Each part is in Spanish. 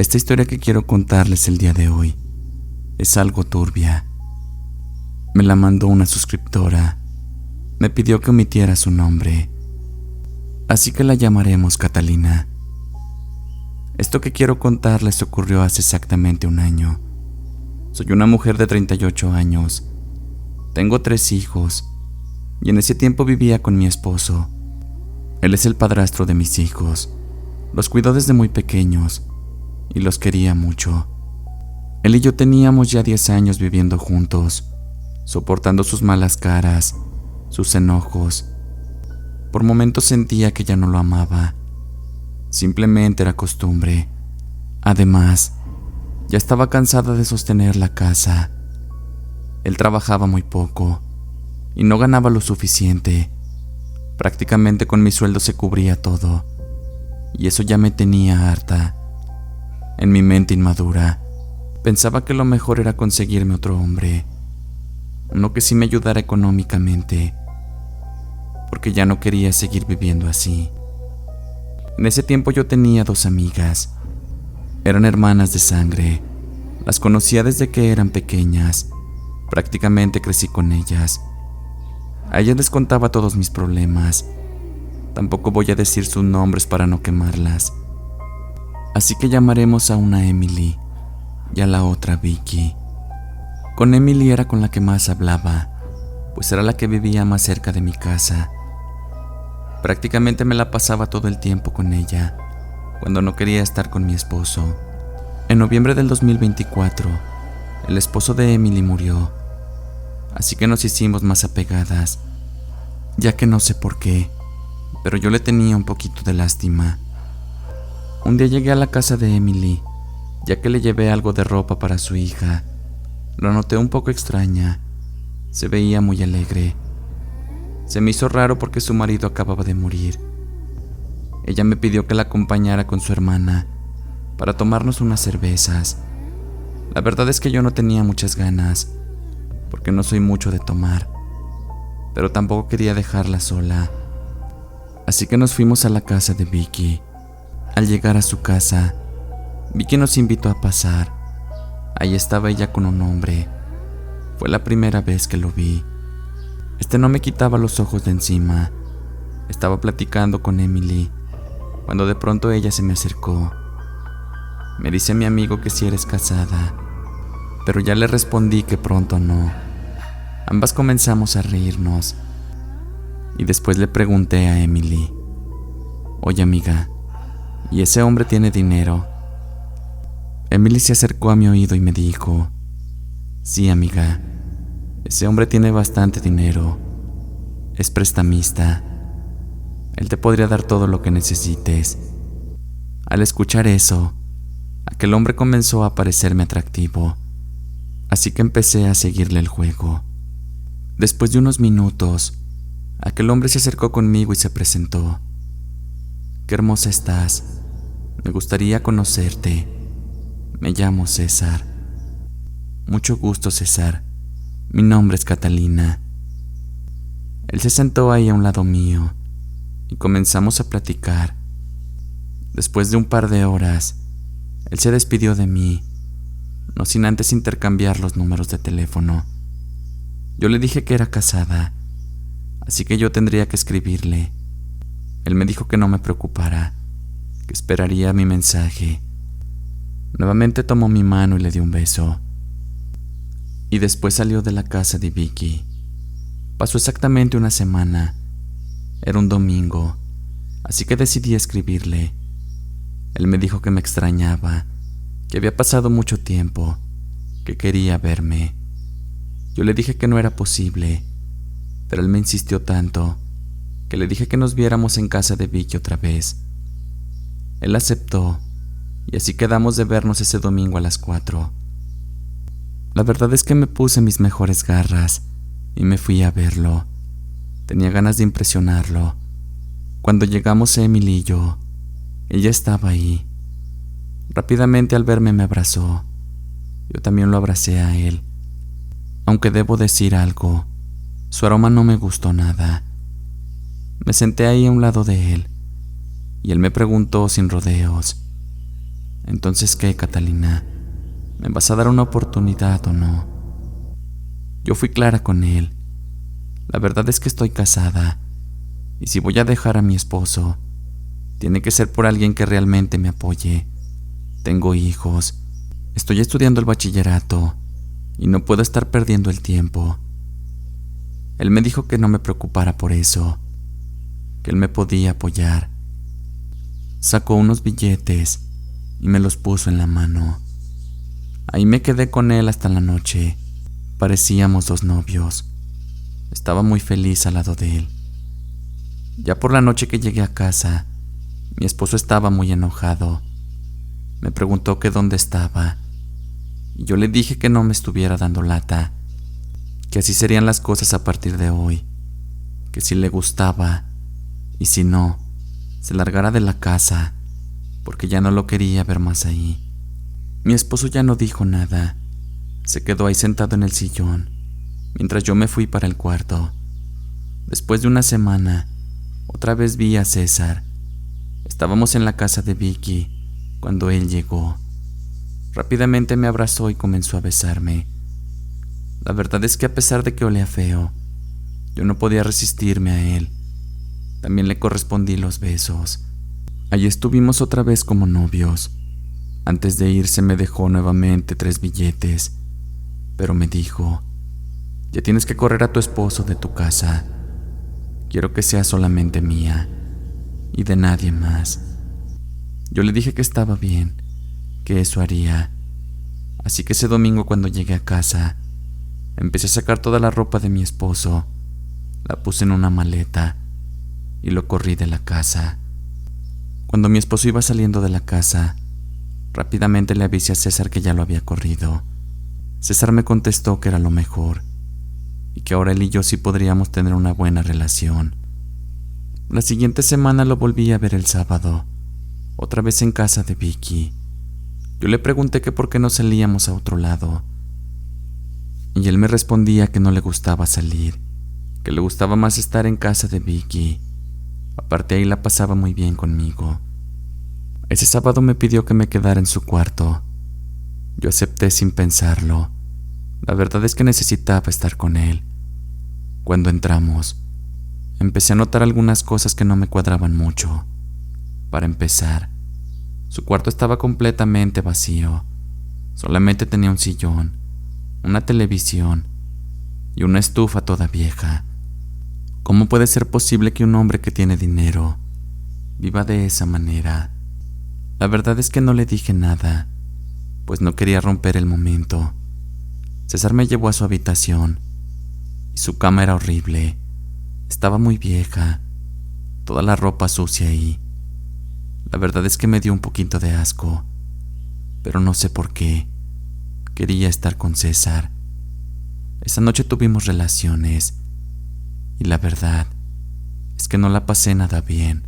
Esta historia que quiero contarles el día de hoy es algo turbia. Me la mandó una suscriptora. Me pidió que omitiera su nombre, así que la llamaremos Catalina. Esto que quiero contarles ocurrió hace exactamente un año. Soy una mujer de 38 años. Tengo 3 hijos y en ese tiempo vivía con mi esposo. Él es el padrastro de mis hijos. Los cuidó desde muy pequeños y los quería mucho. Él y yo teníamos ya 10 años viviendo juntos, soportando sus malas caras, sus enojos. Por momentos sentía que ya no lo amaba. Simplemente era costumbre. Además, ya estaba cansada de sostener la casa. Él trabajaba muy poco y no ganaba lo suficiente. Prácticamente con mi sueldo se cubría todo, y eso ya me tenía harta. En mi mente inmadura, pensaba que lo mejor era conseguirme otro hombre, uno que sí me ayudara económicamente, porque ya no quería seguir viviendo así. En ese tiempo yo tenía 2 amigas. Eran hermanas de sangre. Las conocía desde que eran pequeñas. Prácticamente crecí con ellas. A ellas les contaba todos mis problemas. Tampoco voy a decir sus nombres para no quemarlas. Así que llamaremos a una Emily y a la otra Vicky. Con Emily era con la que más hablaba, pues era la que vivía más cerca de mi casa. Prácticamente me la pasaba todo el tiempo con ella, cuando no quería estar con mi esposo. En noviembre del 2024, el esposo de Emily murió, así que nos hicimos más apegadas, ya que no sé por qué, pero yo le tenía un poquito de lástima. Un día llegué a la casa de Emily, ya que le llevé algo de ropa para su hija. Lo noté un poco extraña, se veía muy alegre. Se me hizo raro porque su marido acababa de morir. Ella me pidió que la acompañara con su hermana para tomarnos unas cervezas. La verdad es que yo no tenía muchas ganas, porque no soy mucho de tomar, pero tampoco quería dejarla sola. Así que nos fuimos a la casa de Vicky. Al llegar a su casa, Vicky nos invitó a pasar. Ahí estaba ella con un hombre. Fue la primera vez que lo vi. Este no me quitaba los ojos de encima. Estaba platicando con Emily, cuando de pronto ella se me acercó. Me dice mi amigo que si eres casada, pero ya le respondí que pronto no. Ambas comenzamos a reírnos y después le pregunté a Emily: oye amiga, ¿y ese hombre tiene dinero? Emily se acercó a mi oído y me dijo: sí amiga, ese hombre tiene bastante dinero, es prestamista, él te podría dar todo lo que necesites. Al escuchar eso, aquel hombre comenzó a parecerme atractivo, así que empecé a seguirle el juego. Después de unos minutos, aquel hombre se acercó conmigo y se presentó. Qué hermosa estás, me gustaría conocerte, me llamo César. Mucho gusto, César, mi nombre es Catalina. Él se sentó ahí a un lado mío y comenzamos a platicar. Después de un par de horas, él se despidió de mí, no sin antes intercambiar los números de teléfono. Yo le dije que era casada, así que yo tendría que escribirle. Él me dijo que no me preocupara, que esperaría mi mensaje. Nuevamente tomó mi mano y le dio un beso. Y después salió de la casa de Vicky. Pasó exactamente una semana. Era un domingo, así que decidí escribirle. Él me dijo que me extrañaba, que había pasado mucho tiempo, que quería verme. Yo le dije que no era posible, pero él me insistió tanto que le dije que nos viéramos en casa de Vicky otra vez. Él aceptó y así quedamos de vernos ese domingo a las 4. La verdad es que me puse mis mejores garras y me fui a verlo. Tenía ganas de impresionarlo. Cuando llegamos Emily y yo, ella estaba ahí. Rápidamente al verme me abrazó. Yo también lo abracé a él. Aunque debo decir algo, su aroma no me gustó nada. Me senté ahí a un lado de él y él me preguntó sin rodeos: Entonces, ¿qué, Catalina? ¿Me vas a dar una oportunidad o no? Yo fui clara con él. La verdad es que estoy casada, y si voy a dejar a mi esposo, tiene que ser por alguien que realmente me apoye. Tengo hijos, estoy estudiando el bachillerato, y no puedo estar perdiendo el tiempo. Él me dijo que no me preocupara por eso, que él me podía apoyar. Sacó unos billetes y me los puso en la mano. Ahí me quedé con él hasta la noche. Parecíamos dos novios. Estaba muy feliz al lado de él. Ya por la noche que llegué a casa, mi esposo estaba muy enojado. Me preguntó que dónde estaba, y yo le dije que no me estuviera dando lata, que así serían las cosas a partir de hoy, que si le gustaba, y si no, se largara de la casa, porque ya no lo quería ver más ahí. Mi esposo ya no dijo nada. Se quedó ahí sentado en el sillón, mientras yo me fui para el cuarto. Después de una semana, otra vez vi a César. Estábamos en la casa de Vicky cuando él llegó. Rápidamente me abrazó y comenzó a besarme. La verdad es que a pesar de que olía feo, yo no podía resistirme a él. También le correspondí los besos. Allí estuvimos otra vez como novios. Antes de irse me dejó nuevamente 3 billetes, pero me dijo: ya tienes que correr a tu esposo de tu casa. Quiero que sea solamente mía y de nadie más. Yo le dije que estaba bien, que eso haría. Así que ese domingo, cuando llegué a casa, empecé a sacar toda la ropa de mi esposo, la puse en una maleta y lo corrí de la casa. Cuando mi esposo iba saliendo de la casa, rápidamente le avisé a César que ya lo había corrido. César me contestó que era lo mejor y que ahora él y yo sí podríamos tener una buena relación. La siguiente semana lo volví a ver el sábado, otra vez en casa de Vicky. Yo le pregunté que por qué no salíamos a otro lado, y él me respondía que no le gustaba salir, que le gustaba más estar en casa de Vicky. Aparte, ahí la pasaba muy bien conmigo. Ese sábado me pidió que me quedara en su cuarto. Yo acepté sin pensarlo. La verdad es que necesitaba estar con él. Cuando entramos, empecé a notar algunas cosas que no me cuadraban mucho. Para empezar, su cuarto estaba completamente vacío. Solamente tenía un sillón, una televisión y una estufa toda vieja. ¿Cómo puede ser posible que un hombre que tiene dinero viva de esa manera? La verdad es que no le dije nada, pues no quería romper el momento. César me llevó a su habitación y su cama era horrible. Estaba muy vieja, toda la ropa sucia ahí. La verdad es que me dio un poquito de asco, pero no sé por qué. Quería estar con César. Esa noche tuvimos relaciones y la verdad es que no la pasé nada bien.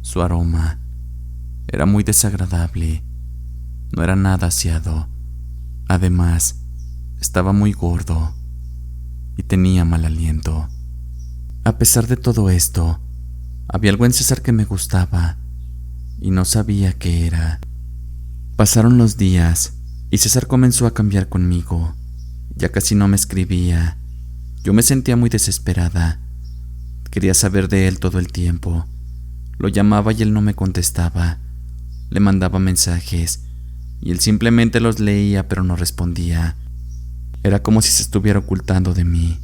Su aroma era muy desagradable, no era nada aseado. Además, estaba muy gordo y tenía mal aliento. A pesar de todo esto, había algo en César que me gustaba y no sabía qué era. Pasaron los días y César comenzó a cambiar conmigo. Ya casi no me escribía. Yo me sentía muy desesperada. Quería saber de él todo el tiempo. Lo llamaba y él no me contestaba. Le mandaba mensajes y él simplemente los leía pero no respondía. Era como si se estuviera ocultando de mí.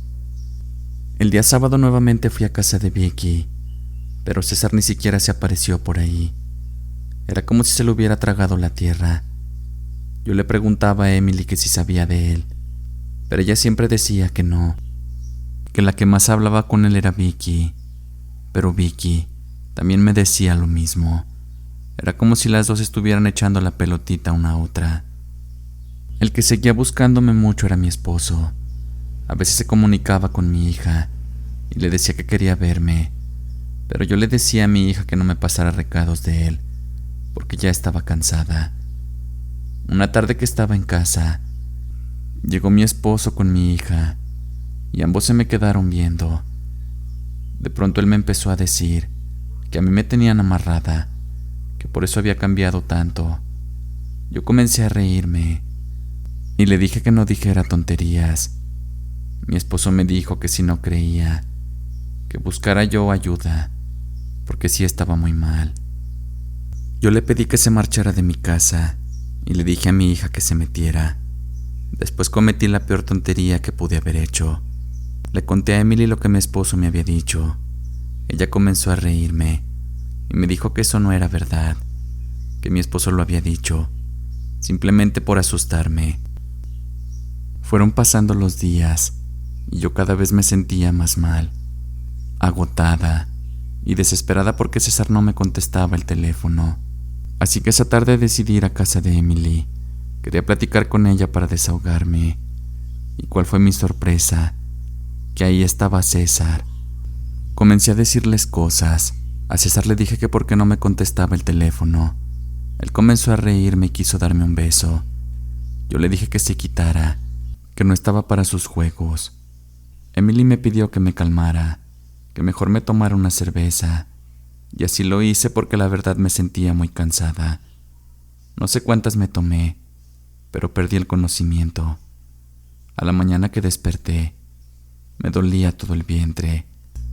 El día sábado nuevamente fui a casa de Vicky, pero César ni siquiera se apareció por ahí. Era como si se lo hubiera tragado la tierra. Yo le preguntaba a Emily que si sabía de él, pero ella siempre decía que no, que la que más hablaba con él era Vicky. Pero Vicky también me decía lo mismo. Era como si las dos estuvieran echando la pelotita una a otra. El que seguía buscándome mucho era mi esposo. A veces se comunicaba con mi hija y le decía que quería verme, pero yo le decía a mi hija que no me pasara recados de él, porque ya estaba cansada. Una tarde que estaba en casa, llegó mi esposo con mi hija y ambos se me quedaron viendo. De pronto él me empezó a decir que a mí me tenían amarrada, que por eso había cambiado tanto. Yo comencé a reírme y le dije que no dijera tonterías. Mi esposo me dijo que si no creía, que buscara yo ayuda, porque sí estaba muy mal. Yo le pedí que se marchara de mi casa y le dije a mi hija que se metiera. Después cometí la peor tontería que pude haber hecho. Le conté a Emily lo que mi esposo me había dicho. Ella comenzó a reírme y me dijo que eso no era verdad, que mi esposo lo había dicho, simplemente por asustarme. Fueron pasando los días y yo cada vez me sentía más mal, agotada y desesperada porque César no me contestaba el teléfono. Así que esa tarde decidí ir a casa de Emily. Quería platicar con ella para desahogarme. ¿Y cuál fue mi sorpresa? Que ahí estaba César. Comencé a decirles cosas. A César le dije que por qué no me contestaba el teléfono. Él comenzó a reírme y quiso darme un beso. Yo le dije que se quitara, que no estaba para sus juegos. Emily me pidió que me calmara, que mejor me tomara una cerveza, y así lo hice porque la verdad me sentía muy cansada. No sé cuántas me tomé, pero perdí el conocimiento. A la mañana que desperté, me dolía todo el vientre.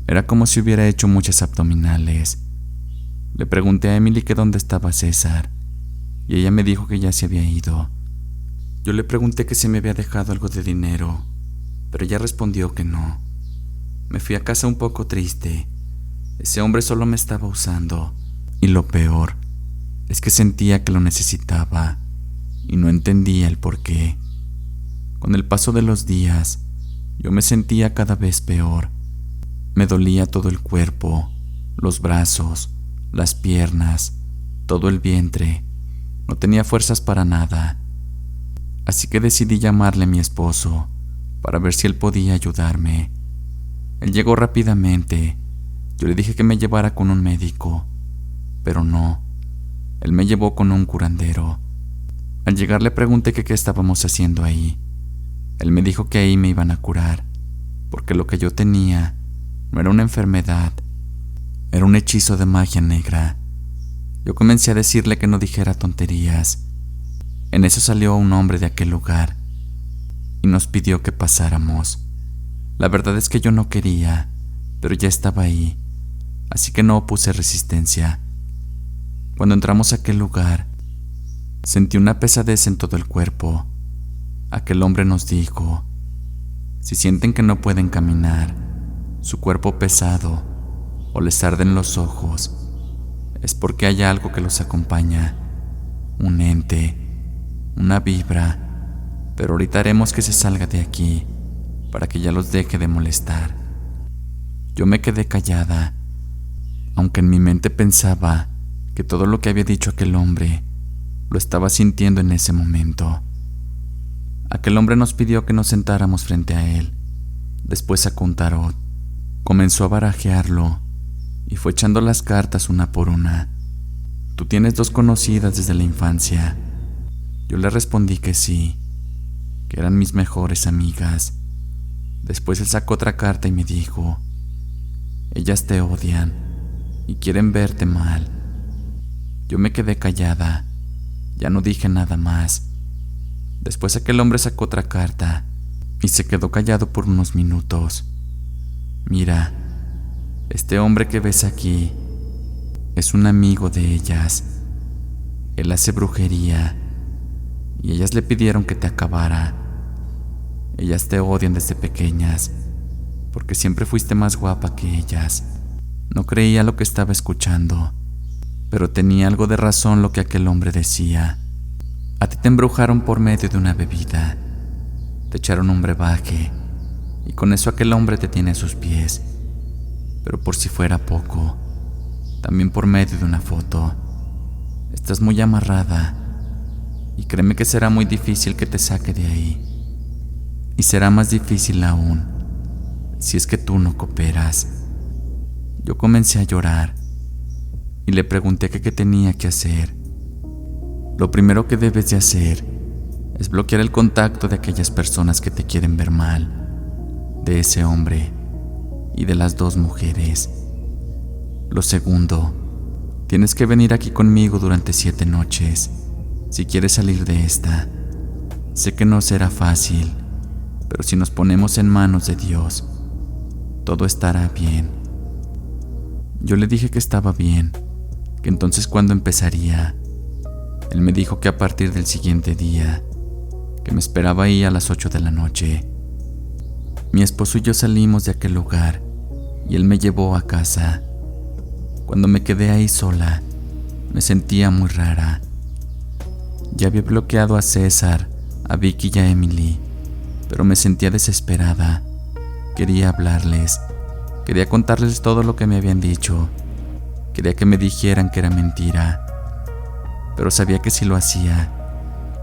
Era como si hubiera hecho muchas abdominales. Le pregunté a Emily que dónde estaba César, y ella me dijo que ya se había ido. Yo le pregunté que si me había dejado algo de dinero, pero ella respondió que no. Me fui a casa un poco triste. Ese hombre solo me estaba usando, y lo peor es que sentía que lo necesitaba, y no entendía el por qué. Con el paso de los días, yo me sentía cada vez peor. Me dolía todo el cuerpo, los brazos, las piernas, todo el vientre. No tenía fuerzas para nada. Así que decidí llamarle a mi esposo para ver si él podía ayudarme. Él llegó rápidamente. Yo le dije que me llevara con un médico, pero no. Él me llevó con un curandero. Al llegar le pregunté que qué estábamos haciendo ahí. Él me dijo que ahí me iban a curar, porque lo que yo tenía no era una enfermedad, era un hechizo de magia negra. Yo comencé a decirle que no dijera tonterías. En eso salió un hombre de aquel lugar y nos pidió que pasáramos. La verdad es que yo no quería, pero ya estaba ahí, así que no opuse resistencia. Cuando entramos a aquel lugar, sentí una pesadez en todo el cuerpo. Aquel hombre nos dijo: si sienten que no pueden caminar, su cuerpo pesado o les arden los ojos, es porque hay algo que los acompaña, un ente, una vibra, pero ahorita haremos que se salga de aquí para que ya los deje de molestar. Yo me quedé callada, aunque en mi mente pensaba que todo lo que había dicho aquel hombre lo estaba sintiendo en ese momento. Aquel hombre nos pidió que nos sentáramos frente a él. Después sacó un tarot, comenzó a barajearlo y fue echando las cartas una por una. ¿Tú tienes 2 conocidas desde la infancia? Yo le respondí que sí, que eran mis mejores amigas. Después él sacó otra carta y me dijo: ellas te odian y quieren verte mal. Yo me quedé callada, ya no dije nada más. Después aquel hombre sacó otra carta y se quedó callado por unos minutos. Mira, este hombre que ves aquí es un amigo de ellas. Él hace brujería y ellas le pidieron que te acabara. Ellas te odian desde pequeñas porque siempre fuiste más guapa que ellas. No creía lo que estaba escuchando, pero tenía algo de razón lo que aquel hombre decía. A ti te embrujaron por medio de una bebida, te echaron un brebaje y con eso aquel hombre te tiene a sus pies. Pero por si fuera poco, también por medio de una foto. Estás muy amarrada y créeme que será muy difícil que te saque de ahí. Y será más difícil aún si es que tú no cooperas. Yo comencé a llorar y le pregunté que qué tenía que hacer. Lo primero que debes de hacer es bloquear el contacto de aquellas personas que te quieren ver mal, de ese hombre y de las 2 mujeres. Lo segundo, tienes que venir aquí conmigo durante 7 noches. si quieres salir de esta, sé que no será fácil, pero si nos ponemos en manos de Dios, todo estará bien. Yo le dije que estaba bien, que entonces cuándo empezaría. Él me dijo que a partir del siguiente día, que me esperaba ahí a las 8 de la noche. Mi esposo y yo salimos de aquel lugar y él me llevó a casa. Cuando me quedé ahí sola, me sentía muy rara. Ya había bloqueado a César, a Vicky y a Emily, pero me sentía desesperada. Quería hablarles, quería contarles todo lo que me habían dicho. Quería que me dijeran que era mentira, pero sabía que si lo hacía,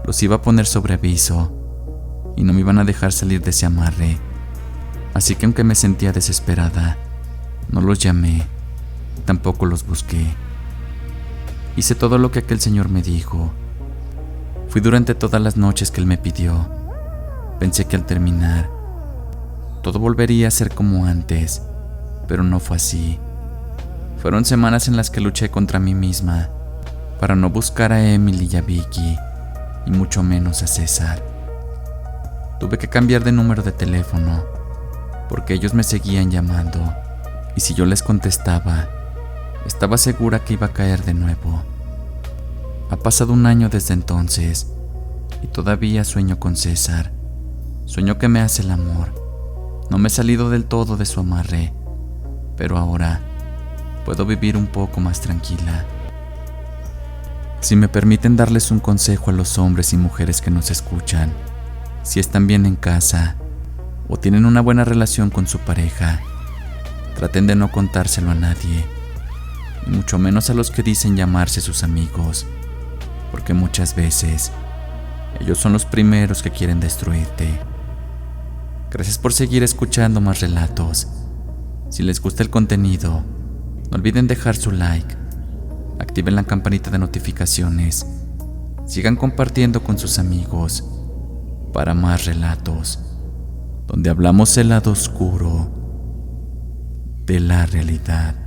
los iba a poner sobre aviso y no me iban a dejar salir de ese amarre. Así que aunque me sentía desesperada, no los llamé, tampoco los busqué. Hice todo lo que aquel señor me dijo. Fui durante todas las noches que él me pidió. Pensé que al terminar, todo volvería a ser como antes, pero no fue así. Fueron semanas en las que luché contra mí misma para no buscar a Emily y a Vicky, y mucho menos a César. Tuve que cambiar de número de teléfono, porque ellos me seguían llamando, y si yo les contestaba, estaba segura que iba a caer de nuevo. Ha pasado un año desde entonces, y todavía sueño con César. Sueño que me hace el amor. No me he salido del todo de su amarre, pero ahora puedo vivir un poco más tranquila. Si me permiten darles un consejo a los hombres y mujeres que nos escuchan, si están bien en casa o tienen una buena relación con su pareja, traten de no contárselo a nadie, y mucho menos a los que dicen llamarse sus amigos, porque muchas veces ellos son los primeros que quieren destruirte. Gracias por seguir escuchando más relatos. Si les gusta el contenido, no olviden dejar su like, activen la campanita de notificaciones, sigan compartiendo con sus amigos para más relatos, donde hablamos el lado oscuro de la realidad.